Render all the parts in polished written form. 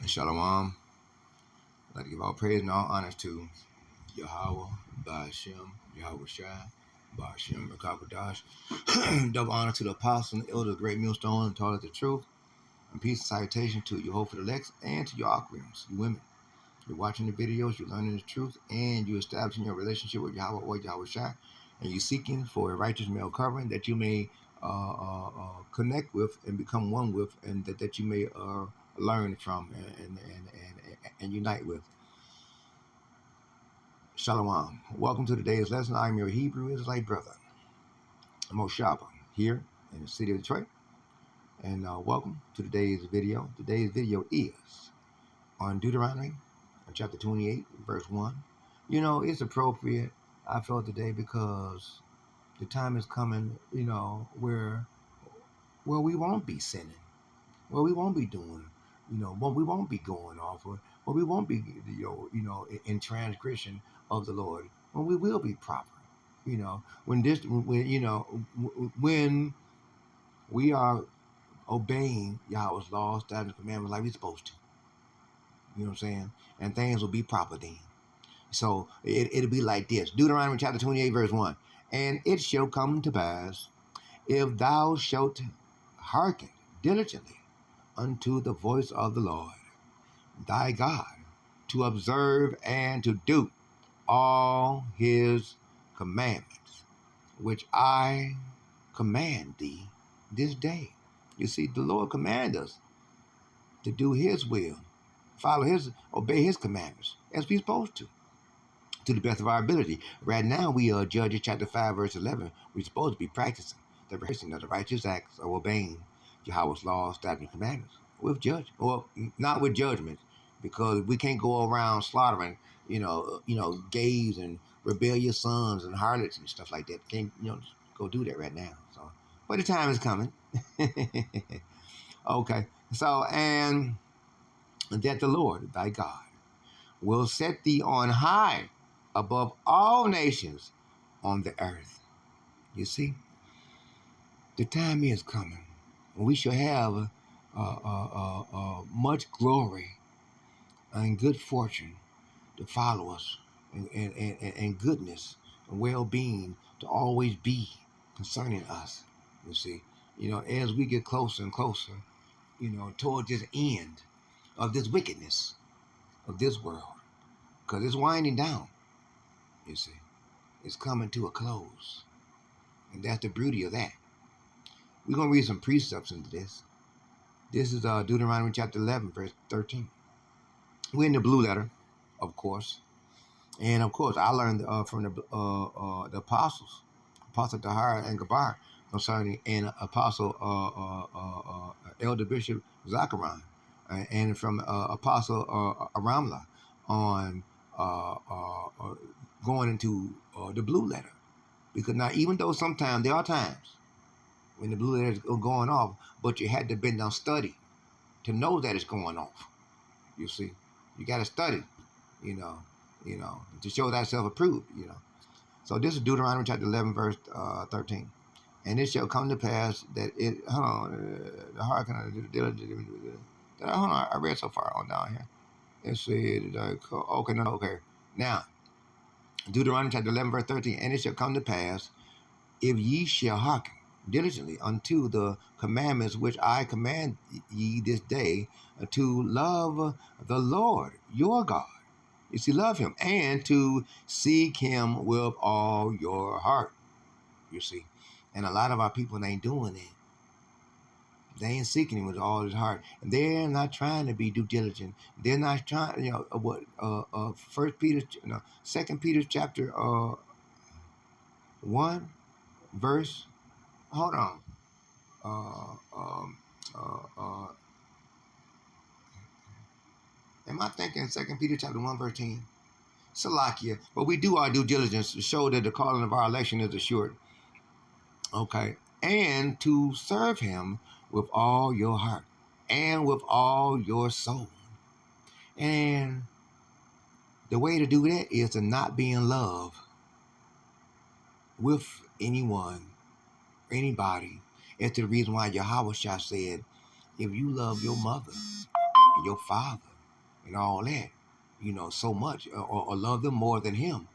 And Shalom. I'd like to give all praise and all honors to Yahweh, Ba'ashem, Yahweh Shai, Ba'ashem, Rakakadash. Double honor to the apostle and the elder, the great millstone, and taught us the truth. And peace and salutation to your hopeful elects and to your aquariums, you women. You're watching the videos, you're learning the truth, and you're establishing your relationship with Yahweh or Yahweh Shai. And you're seeking for a righteous male covering that you may connect with and become one with, and that you may learn from and unite with. Shalom. Welcome to today's lesson. I'm your Hebrew Israelite brother, Moshaba, here in the city of Detroit. And welcome to today's video. Today's video is on Deuteronomy, chapter 28, verse 1. You know, it's appropriate, I felt today, because the time is coming, you know, where we won't be sinning, where we won't be doing, you know, what we won't be going off of, where we won't be, in transgression of the Lord, when we will be proper, you know, when we are obeying Yahweh's laws, statutes, and commandments like we're supposed to. You know what I'm saying? And things will be proper then. So it'll be like this. Deuteronomy chapter 28, verse 1. And it shall come to pass, if thou shalt hearken diligently unto the voice of the Lord thy God, to observe and to do all his commandments, which I command thee this day. You see, the Lord command us to do his will, obey his commandments, as we're supposed to the best of our ability. Right now, we are Judges chapter 5, verse 11. We're supposed to be practicing the rehearsing of the righteous acts of obeying Yahweh's laws, statutes, and commandments with judgment. Well, not with judgment, because we can't go around slaughtering, gays and rebellious sons and harlots and stuff like that. Can't, just go do that right now. So, but the time is coming. Okay. So, and that the Lord, thy God, will set thee on high above all nations on the earth. You see, the time is coming when we shall have much glory and good fortune to follow us, and goodness and well-being to always be concerning us. You see, as we get closer and closer, towards this end of this wickedness of this world, because it's winding down. You see, it's coming to a close, and that's the beauty of that. We're going to read some precepts into this. This is Deuteronomy chapter 11, verse 13. We're in the blue letter, of course. And, of course, I learned from the apostles, Apostle Tahar and Gabar, concerning an apostle, Elder Bishop Zachariah, and from Apostle Aramla on going into the blue letter. Because now, even though sometimes there are times when the blue letter is going off, but you had to been down study to know that it's going off. You see, you got to study, to show thyself approved. So this is Deuteronomy chapter 11, verse 13. And it shall come to pass that it. Hold on, I read so far on down here. It said, okay. Now, Deuteronomy chapter 11, verse 13. And it shall come to pass, if ye shall hearken diligently unto the commandments which I command ye this day, to love the Lord your God. You see, love him, and to seek him with all your heart. You see, and a lot of our people ain't doing it. They ain't seeking him with all his heart. And they're not trying to be due diligent. They're not trying, Second Peter chapter 1, verse. Hold on. Am I thinking 2 Peter chapter 1, verse 10? Salakia. But we do our due diligence to show that the calling of our election is assured. Okay. And to serve him with all your heart and with all your soul. And the way to do that is to not be in love with anyone, anybody. It's the reason why Yahweh Shah said, if you love your mother and your father and all that, so much, or love them more than him,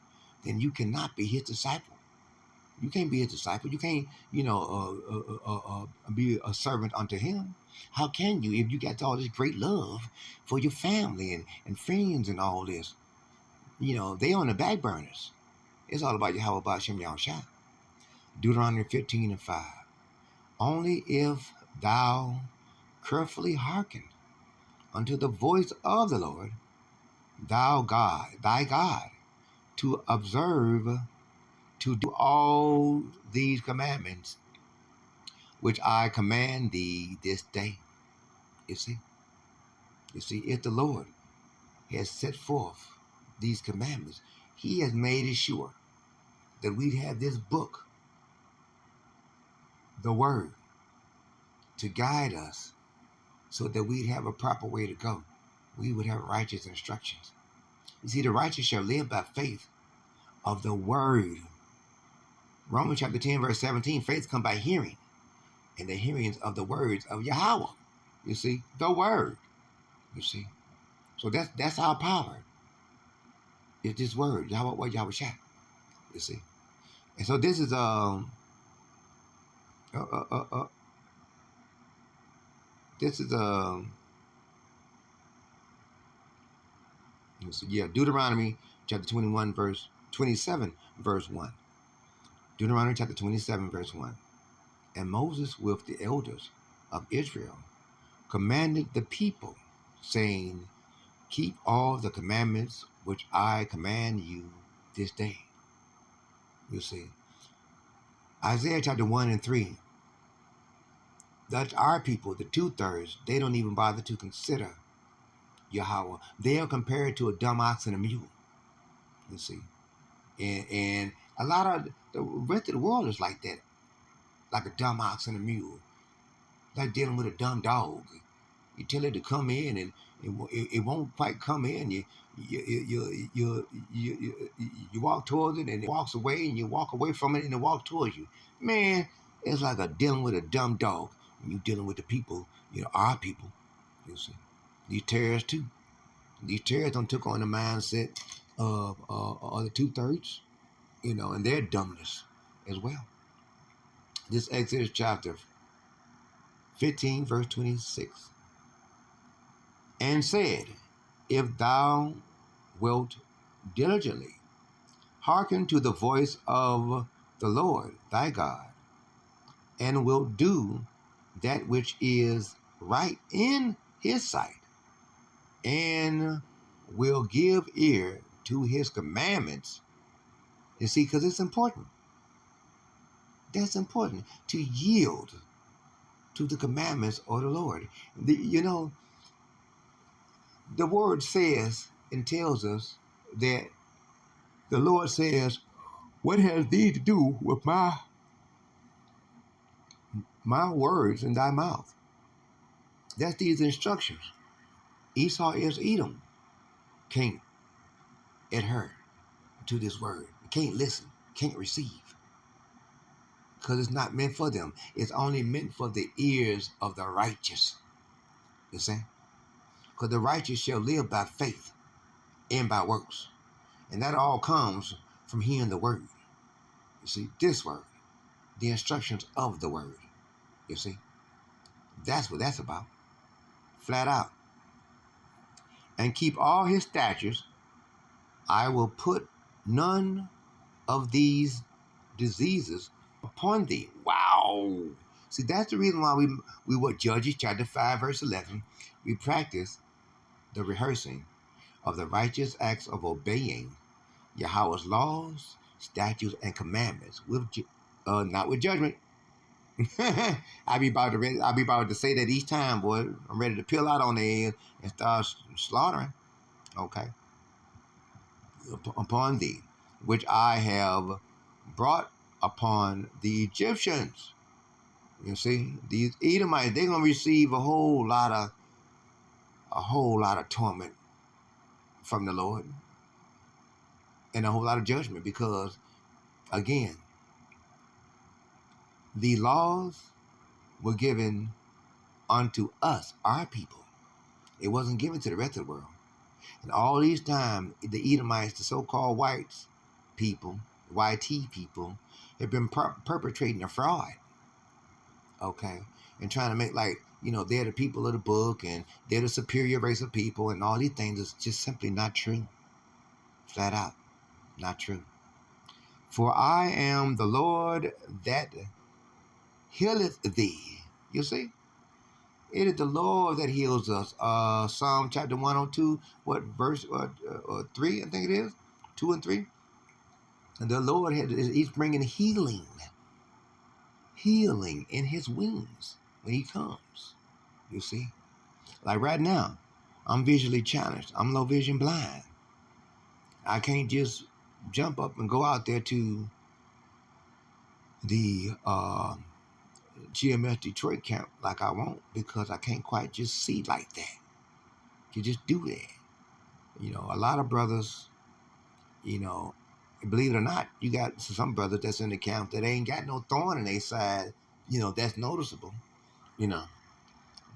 then you cannot be his disciple. You can't be his disciple. You can't, be a servant unto him. How can you if you got all this great love for your family and friends and all this? They on the back burners. It's all about Yahweh Ba'Shem Yahushua. Deuteronomy 15:5. Only if thou carefully hearken unto the voice of the Lord, thy God, to observe, to do all these commandments, which I command thee this day. You see, if the Lord has set forth these commandments, he has made it sure that we'd have this book, the Word, to guide us so that we'd have a proper way to go. We would have righteous instructions. You see, the righteous shall live by faith of the Word. Romans chapter 10, verse 17, faith come by hearing, and the hearings of the words of Yahweh. You see, the Word. You see. So that's our power. It's this Word, Yahweh Yahushua. You see. And so this is Deuteronomy chapter 21 verse 27 verse 1. Deuteronomy chapter 27 verse 1. And Moses with the elders of Israel commanded the people, saying, keep all the commandments which I command you this day. You see. Isaiah chapter 1 and 3. That's our people, the 2/3, they don't even bother to consider Yahweh. They are compared to a dumb ox and a mule. You see. And a lot of the rest of the world is like that. Like a dumb ox and a mule. Like dealing with a dumb dog. You tell it to come in and it won't quite come in. You walk towards it and it walks away, and you walk away from it and it walks towards you. Man, it's like dealing with a dumb dog. When you're dealing with the people, our people. You see, these terrorists too. These terrorists don't took on the mindset of the 2/3, and their dumbness as well. This Exodus chapter 15, verse 26. And said, if thou wilt diligently hearken to the voice of the Lord thy God, and wilt do that which is right in his sight, and will give ear to his commandments. You see, because it's important. That's important, to yield to the commandments of the Lord. The word says and tells us that the Lord says, what has thee to do with my words in thy mouth? That's these instructions. Esau is Edom. Can't adhere to this word. Can't listen. Can't receive. Because it's not meant for them. It's only meant for the ears of the righteous. You see? Because the righteous shall live by faith and by works. And that all comes from hearing the word. You see, this word. The instructions of the word. You see? That's what that's about. Flat out. And keep all his statutes. I will put none of these diseases upon thee. Wow. See, that's the reason why we what Judges chapter 5, verse 11, we practice the rehearsing of the righteous acts of obeying Yahweh's laws, statutes, and commandments, with not with judgment. I'll be about to say that each time, boy. I'm ready to peel out on the end and start slaughtering. Okay. Upon thee, which I have brought upon the Egyptians. You see, these Edomites, they're gonna receive a whole lot of torment from the Lord, and a whole lot of judgment, because again, the laws were given unto us, our people. It wasn't given to the rest of the world. And all these time, the Edomites, the so-called whites people, YT people, have been perpetrating a fraud, okay, and trying to make like, they're the people of the book and they're the superior race of people and all these things is just simply not true. Flat out, not true. For I am the Lord that healeth thee. You see? It is the Lord that heals us. Psalm chapter 102, what verse 3, I think it is, 2 and 3. And the Lord, he's bringing healing in his wings when he comes. You see? Like right now, I'm visually challenged. I'm low vision blind. I can't just jump up and go out there to the GMS Detroit camp like I want because I can't quite just see like that. You just do that. A lot of brothers, believe it or not, you got some brothers that's in the camp that ain't got no thorn in their side, that's noticeable, you know.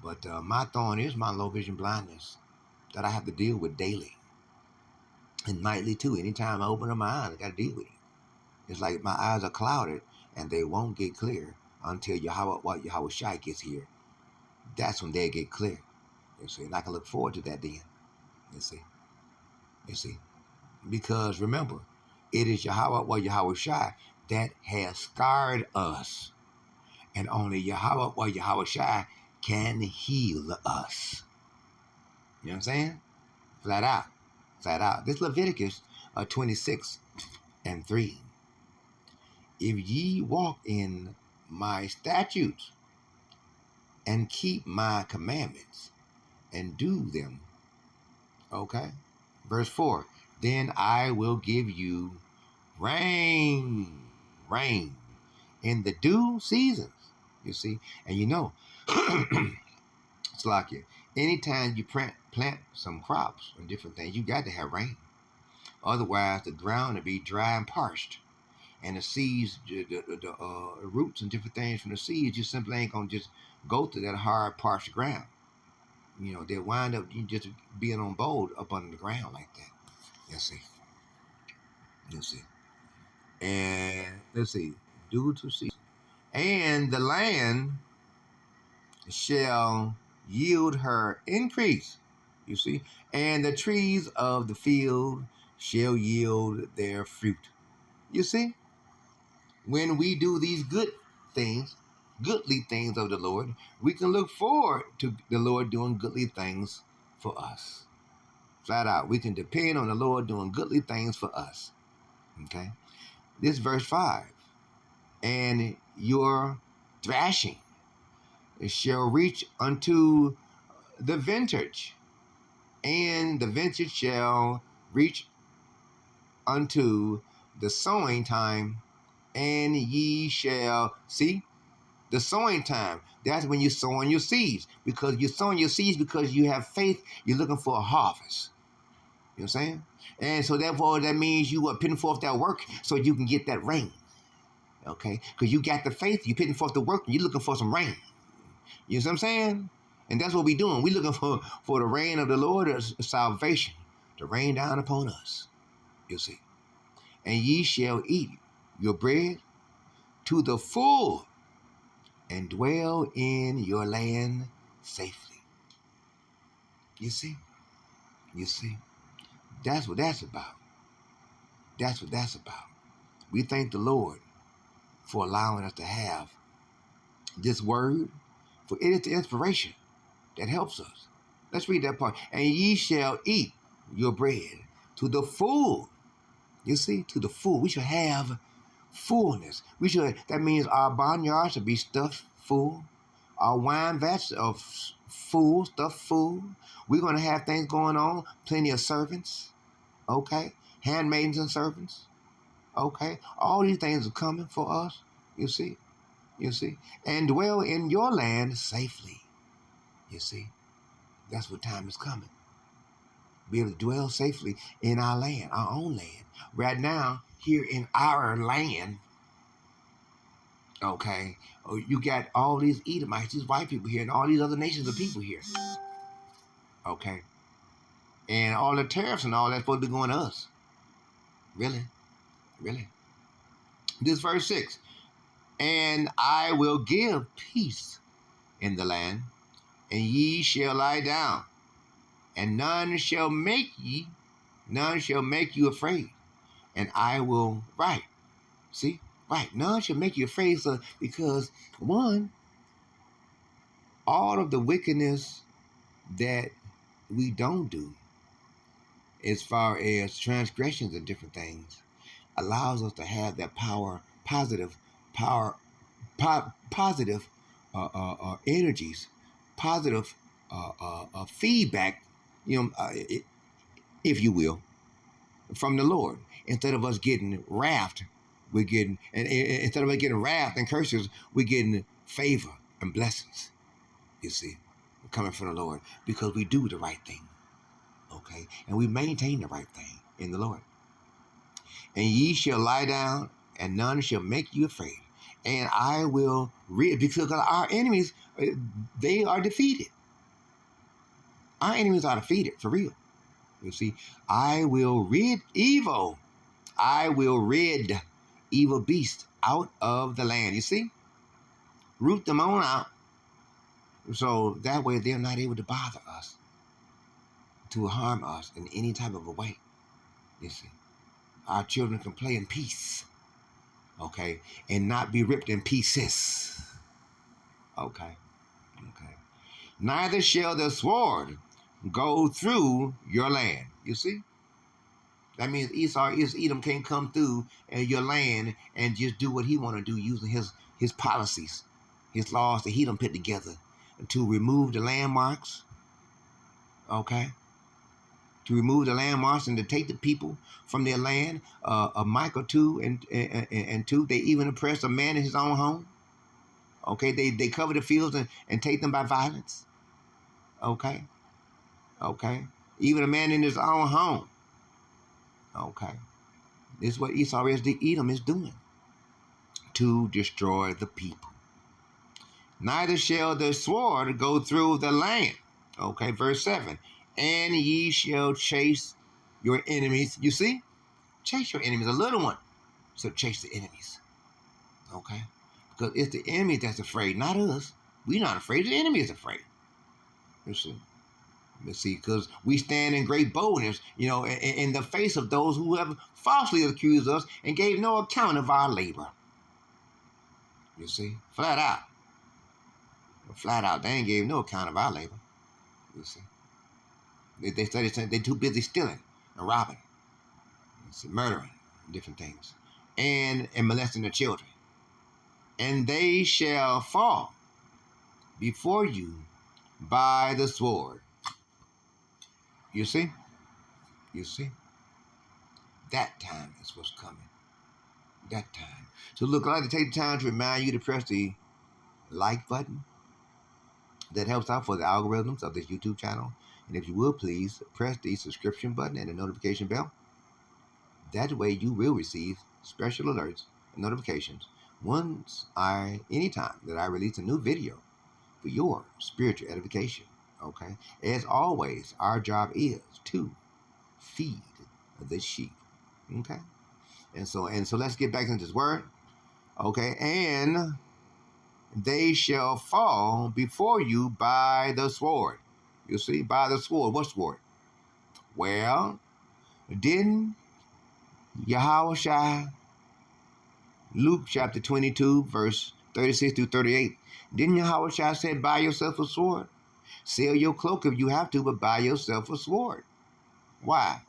But my thorn is my low vision blindness that I have to deal with daily and nightly too. Anytime I open up my eyes, I got to deal with it. It's like my eyes are clouded and they won't get clear until Yahweh Shai gets here. That's when they get clear. You see, and I can look forward to that then. You see, because remember, it is Yahweh Shai that has scarred us, and only Yahweh Shai can heal us. You know what I'm saying? Flat out. This Leviticus 26 and 3. If ye walk in my statutes and keep my commandments and do them, okay? Verse 4, then I will give you rain in the due seasons, you see. And it's like anytime you plant some crops and different things, you got to have rain. Otherwise, the ground will be dry and parched. And the seeds, the roots and different things from the seeds just simply ain't going to just go to that hard, parched ground. They'll wind up just being on bold up under the ground like that. You see. And let's see, due to season. And the land shall yield her increase. You see. And the trees of the field shall yield their fruit. You see. When we do these goodly things of the Lord, we can look forward to the Lord doing goodly things for us. Flat out, we can depend on the Lord doing goodly things for us. Okay? This verse 5. And your thrashing shall reach unto the vintage, and the vintage shall reach unto the sowing time, and ye shall see the sowing time. That's when you're sowing your seeds, because you're sowing your seeds because you have faith. You're looking for a harvest. You know what I'm saying? And so therefore that means you are putting forth that work so you can get that rain. Okay? Because you got the faith, you're putting forth the work, and you're looking for some rain. You know what I'm saying? And that's what we're doing. We're looking for the rain of the Lord of salvation to rain down upon us. You see. And ye shall eat your bread to the full and dwell in your land safely. You see? That's what that's about. We thank the Lord for allowing us to have this word, for it is the inspiration that helps us. Let's read that part. And ye shall eat your bread to the full. You see, to the full. We shall have fullness. That means our barnyards should be stuffed full. Our wine vats are full, stuffed full. We're going to have things going on, plenty of servants, okay? Handmaidens and servants, okay? All these things are coming for us, you see? And dwell in your land safely, you see? That's what time is coming. Be able to dwell safely in our land, our own land. Right now, here in our land, okay, you got all these Edomites, these white people here, and all these other nations of people here. Okay. And all the tariffs and all that's supposed to be going to us. Really? Really? This verse 6. And I will give peace in the land, and ye shall lie down, and none shall make you afraid. And I will, right, see, right, none shall make you afraid. So, because one, all of the wickedness that we don't do, as far as transgressions and different things, allows us to have that power, positive energies, positive feedback, if you will, from the Lord. Instead of us getting wrath, we're getting, and instead of us getting wrath and curses, we're getting favor and blessings. You see, coming from the Lord because we do the right thing, okay, and we maintain the right thing in the Lord. And ye shall lie down, and none shall make you afraid. And I will rid, because our enemies, they are defeated. Our enemies are defeated, for real. You see, I will rid evil. I will rid evil beasts out of the land. You see? Root them on out. So that way they're not able to bother us, to harm us in any type of a way. You see? Our children can play in peace. Okay? And not be ripped in pieces. Okay? Okay. Neither shall the sword go through your land. You see? That means Edom can't come through your land and just do what he want to do using his policies, his laws that he done put together to remove the landmarks, okay? To remove the landmarks and to take the people from their land. Micah 2 and 2, they even oppress a man in his own home. Okay, they cover the fields and take them by violence. Okay, okay. Even a man in his own home. Okay. This is what Edom is doing to destroy the people. Neither shall the sword go through the land. Okay, verse 7. And ye shall chase your enemies. You see? Chase your enemies. A little one. So chase the enemies. Okay? Because it's the enemy that's afraid, not us. We're not afraid. The enemy is afraid. You see? You see, because we stand in great boldness, in the face of those who have falsely accused us and gave no account of our labor. You see? Flat out. Flat out, they ain't gave no account of our labor. You see? They said they're too busy stealing and robbing, murdering, different things, and molesting the children. And they shall fall before you by the sword. You see? You see? That time is what's coming. That time. So look, I'd like to take the time to remind you to press the like button. That helps out for the algorithms of this YouTube channel. And if you will, please press the subscription button and the notification bell. That way you will receive special alerts and notifications anytime that I release a new video for your spiritual edification. Okay? As always, our job is to feed the sheep. Okay? And so let's get back into this word. Okay? And they shall fall before you by the sword. You see, by the sword. What sword? Well, didn't Yahushua, Luke chapter 22, verse 36 through 38, didn't Yahushua say, buy yourself a sword? Sell your cloak if you have to, but buy yourself a sword. Why?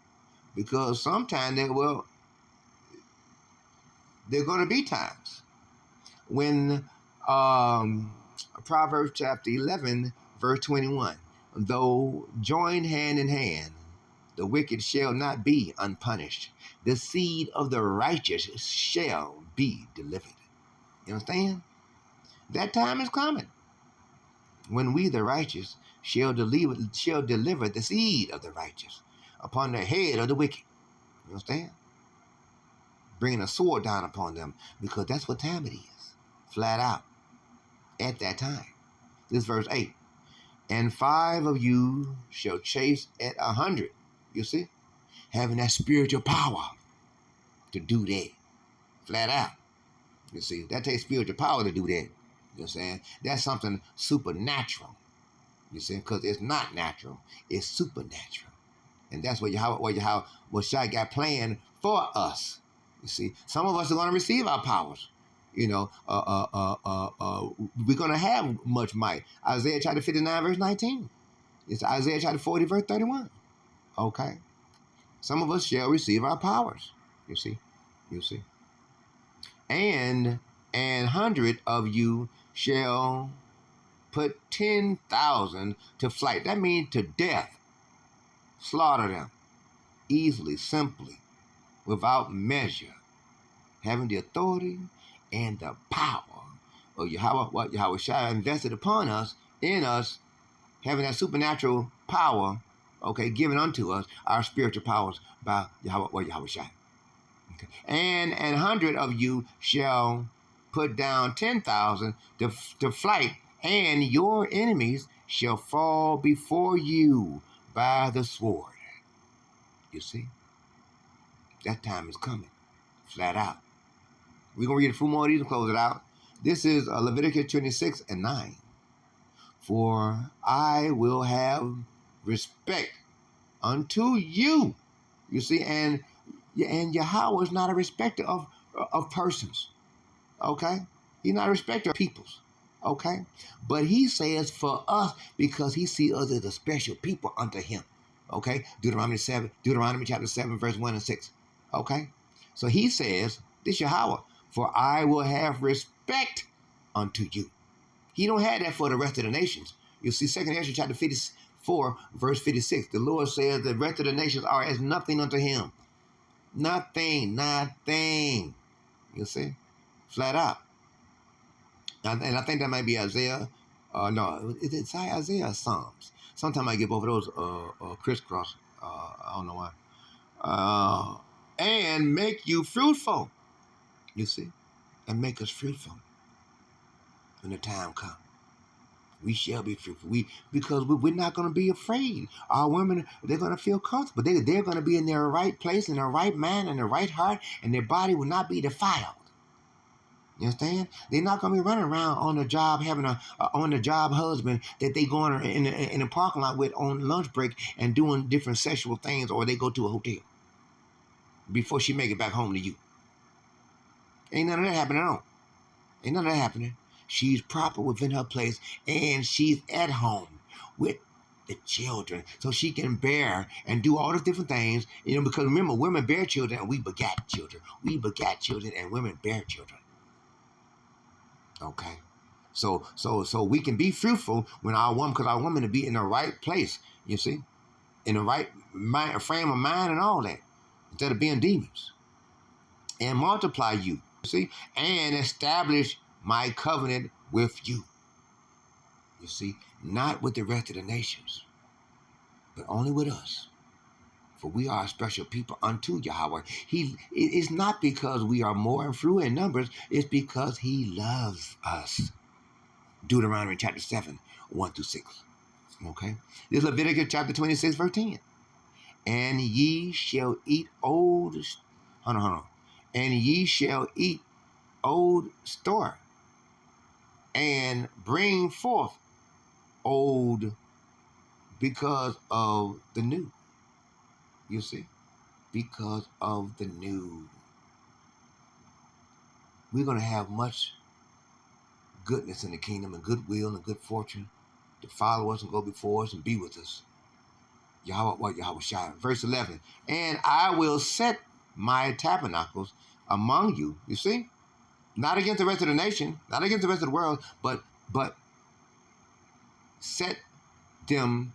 Because sometimes there are going to be times when Proverbs chapter 11, verse 21, though joined hand in hand, the wicked shall not be unpunished. The seed of the righteous shall be delivered. You understand? That time is coming when we, the righteous, shall deliver the seed of the righteous upon the head of the wicked. You understand? Bringing a sword down upon them, because that's what time it is. Flat out. At that time. This verse 8. And 5 of you shall chase at 100, You see? Having that spiritual power to do that. Flat out. You see? That takes spiritual power to do that. You know what I'm saying? That's something supernatural. You see? Because it's not natural. It's supernatural. And that's what Shai got planned for us. You see? Some of us are going to receive our powers. You know, we're going to have much might. Isaiah chapter 59, verse 19. It's Isaiah chapter 40, verse 31. Okay? Some of us shall receive our powers. You see? You see? And 100 of you shall put 10,000 to flight. That means to death. Slaughter them. Easily, simply, without measure. Having the authority and the power of Yahweh Shai invested upon us, in us, having that supernatural power, okay, given unto us, our spiritual powers by Yahweh Shai. Okay. And 100 of you shall put down 10,000 to flight, and your enemies shall fall before you by the sword. You see? That time is coming. Flat out. We're going to read a few more of these and close it out. This is Leviticus 26 and 9. For I will have respect unto you. You see, and Yahweh is not a respecter of persons. Okay? He's not a respecter of peoples. Okay? But he says for us, because he sees us as a special people unto him. Okay? Deuteronomy chapter 7, verse 1 and 6. Okay? So he says, this Yahweh, for I will have respect unto you. He don't have that for the rest of the nations. You see, 2 Ezra chapter 54, verse 56. The Lord says the rest of the nations are as nothing unto him. Nothing. You see? Flat out. And I think that might be Isaiah. No, it's Isaiah or Psalms. Sometimes I get both of those crisscross. I don't know why. And make you fruitful. You see? And make us fruitful when the time comes. We shall be fruitful. Because we're not going to be afraid. Our women, they're going to feel comfortable. They're going to be in their right place, in their right mind, in their right heart, and their body will not be defiled. You understand? They're not going to be running around on the job having a on-the-job husband that they go in the parking lot with on lunch break and doing different sexual things, or they go to a hotel before she make it back home to you. Ain't none of that happening at all. Ain't none of that happening. She's proper within her place, and she's at home with the children, so she can bear and do all the different things. You know, because remember, women bear children, and we begat children. We begat children, and women bear children. Okay, so we can be fruitful when our woman, because our woman to be in the right place. You see, in the right frame of mind and all that, instead of being demons, and multiply you. See, and establish my covenant with you. You see, not with the rest of the nations, but only with us. For we are a special people unto Yahweh. It is not because we are more and fewer in numbers, it's because he loves us. Deuteronomy chapter 7, 1 through 6. Okay? This is Leviticus chapter 26, verse 10. And ye shall eat old... Hold on. And ye shall eat old store, and bring forth old because of the new. You see? Because of the new. We're going to have much goodness in the kingdom, and goodwill and good fortune to follow us and go before us and be with us. Yahweh Shai. Verse 11. And I will set my tabernacles among you. You see? Not against the rest of the nation, not against the rest of the world, but set them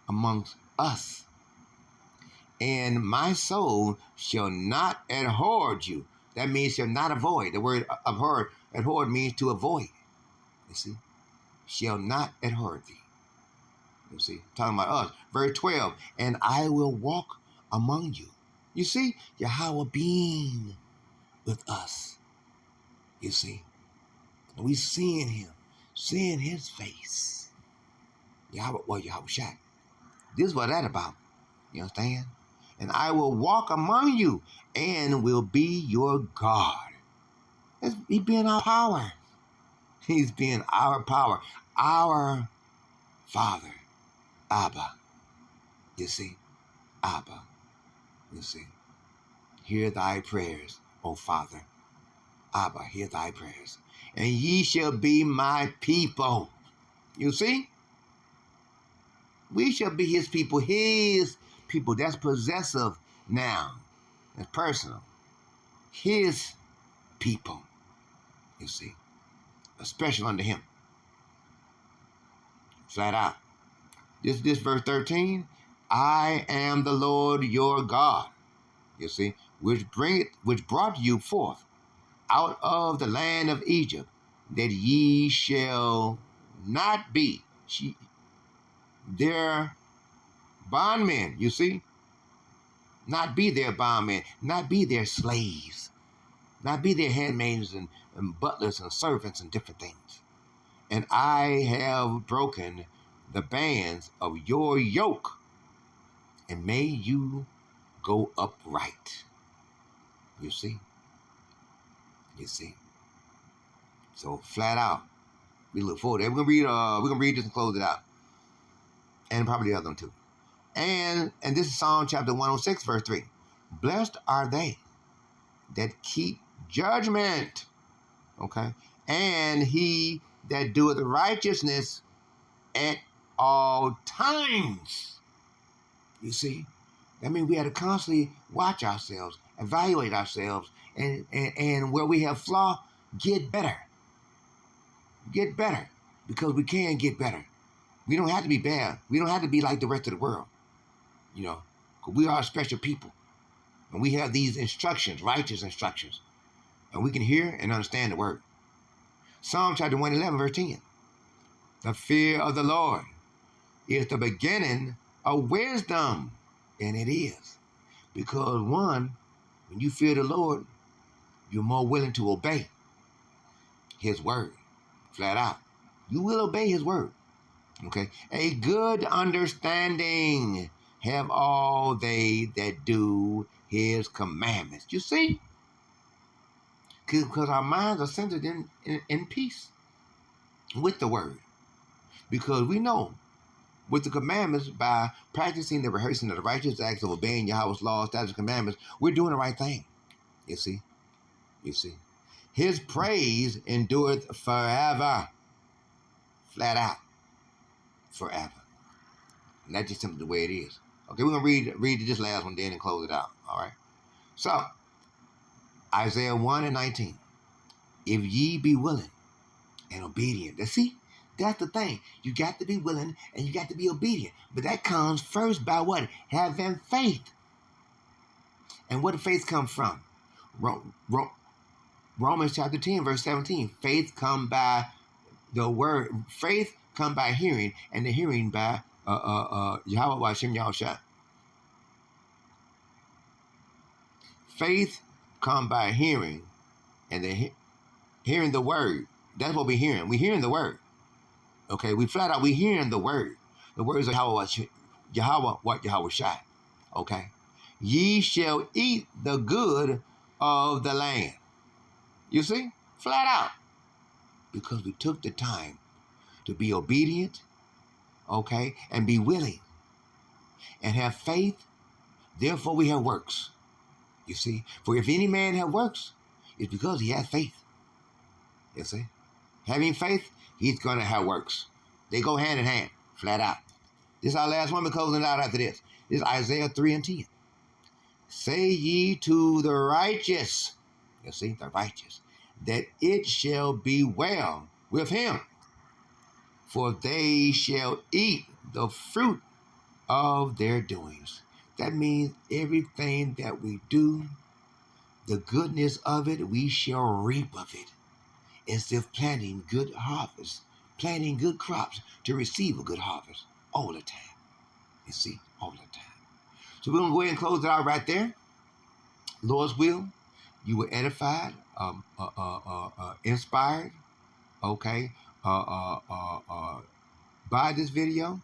amongst us. And my soul shall not abhor you. That means shall not avoid. The word abhor means to avoid. You see? Shall not abhor thee. You see? Talking about us. Verse 12. And I will walk among you. You see? Yahweh being with us. You see? And we seeing him. Seeing his face. Yahweh Shai. This is what that's about. You understand? And I will walk among you and will be your God. He's being our power. He's being our power. Our Father. Abba. You see? Abba. You see? Hear thy prayers, O Father. Abba, hear thy prayers. And ye shall be my people. You see? We shall be his people. His people. That's possessive now. That's personal. His people. You see? Special unto him. Flat out. This verse 13. I am the Lord your God. You see? Which brought you forth out of the land of Egypt, that ye shall not be their bondmen. You see? Not be their bondmen, not be their slaves, not be their handmaids and butlers and servants and different things. And I have broken the bands of your yoke and made you go upright. You see? You see? So flat out, we look forward to it. We're gonna read this and close it out. And probably the other one too. And this is Psalm chapter 106, verse 3. Blessed are they that keep judgment. Okay. And he that doeth righteousness at all times. You see? That means we have to constantly watch ourselves, evaluate ourselves, and where we have flaw, get better. Get better. Because we can get better. We don't have to be bad. We don't have to be like the rest of the world. You know, because we are special people. And we have these instructions, righteous instructions. And we can hear and understand the word. Psalm chapter 111, verse 10. The fear of the Lord is the beginning of wisdom. And it is. Because one, when you fear the Lord, you're more willing to obey his word. Flat out. You will obey his word. Okay? A good understanding have all they that do his commandments. You see? Because our minds are centered in peace with the word. Because we know with the commandments, by practicing the rehearsing of the righteous acts of obeying Yahweh's laws, statutes, and commandments, we're doing the right thing. You see? You see? His praise endureth forever. Flat out. Forever. And that's just simply the way it is. Okay, we're going to read this last one then and close it out. All right? So, Isaiah 1 and 19. If ye be willing and obedient. See, that's the thing. You got to be willing and you got to be obedient. But that comes first by what? Having faith. And where does faith come from? Romans chapter 10, verse 17. Faith come by the word. Faith come by hearing, and the hearing by Yahweh Hashem Yahushua. Faith come by hearing, and hearing the word. That's what we're hearing. We're hearing the word. Okay, we flat out, we're hearing the word. The words of Yahweh Shai. Okay. Ye shall eat the good of the land. You see? Flat out. Because we took the time to be obedient, okay, and be willing, and have faith. Therefore we have works. You see? For if any man have works, it's because he has faith. You see? Having faith, he's going to have works. They go hand in hand, flat out. This is our last one. We're closing it out after this. This is Isaiah 3 and 10. Say ye to the righteous, you see, the righteous, that it shall be well with him, for they shall eat the fruit of their doings. That means everything that we do, the goodness of it, we shall reap of it. As if planting good harvest, planting good crops to receive a good harvest all the time. You see, all the time. So we're going to go ahead and close it out right there. Lord's will, you were edified, inspired, okay, by this video.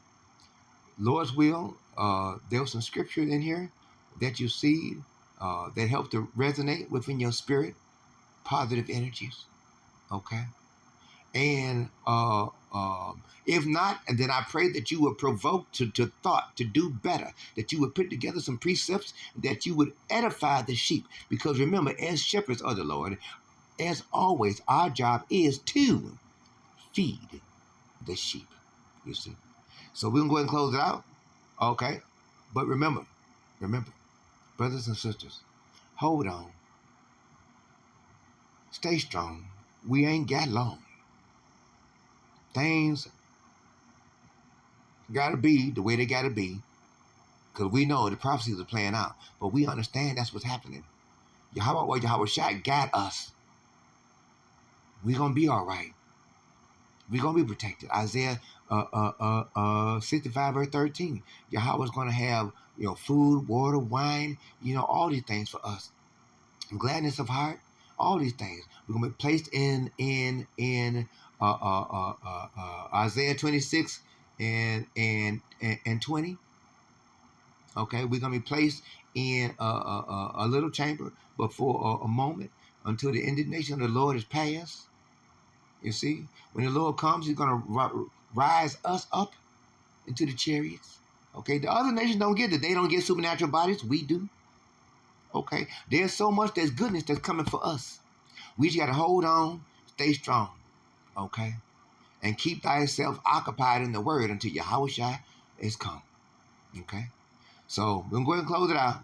Lord's will, there was some scripture in here that you see that help to resonate within your spirit, positive energies. Okay. And if not, and then I pray that you would provoke to thought to do better, that you would put together some precepts, that you would edify the sheep. Because remember, as shepherds of the Lord, as always, our job is to feed the sheep. You see. So we're going to go ahead and close it out. Okay. But remember, brothers and sisters, hold on. Stay strong. We ain't got long. Things gotta be the way they gotta be. Because we know the prophecies are playing out. But we understand that's what's happening. Yahweh Shai got us. We're gonna be all right. We're gonna be protected. Isaiah 65 verse 13. Yahweh's gonna have food, water, wine, all these things for us. Gladness of heart, all these things. We're gonna be placed in Isaiah 26 and 20. Okay, we're gonna be placed in a little chamber, but for a moment, until the indignation of the Lord is past. You see, when the Lord comes, He's gonna rise us up into the chariots. Okay, the other nations don't get it. They don't get supernatural bodies. We do. Okay, there's so much there's goodness that's coming for us. We just gotta hold on, stay strong. Okay, and keep thyself occupied in the Word until Yahweh Shai is come. Okay, so we're gonna go ahead and close it out.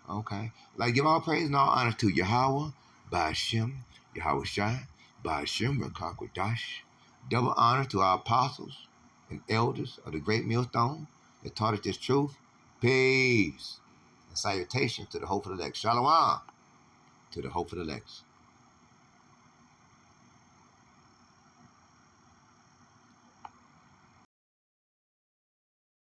Okay, like give all praise and all honor to Yahweh, Ba'ashem, Yahweh Shai, Ba'ashem, Rakakwadash. Double honor to our apostles and elders of the great millstone that taught us this truth. Peace and salutations to the hope of the elect. Shalom to the hope of the elect.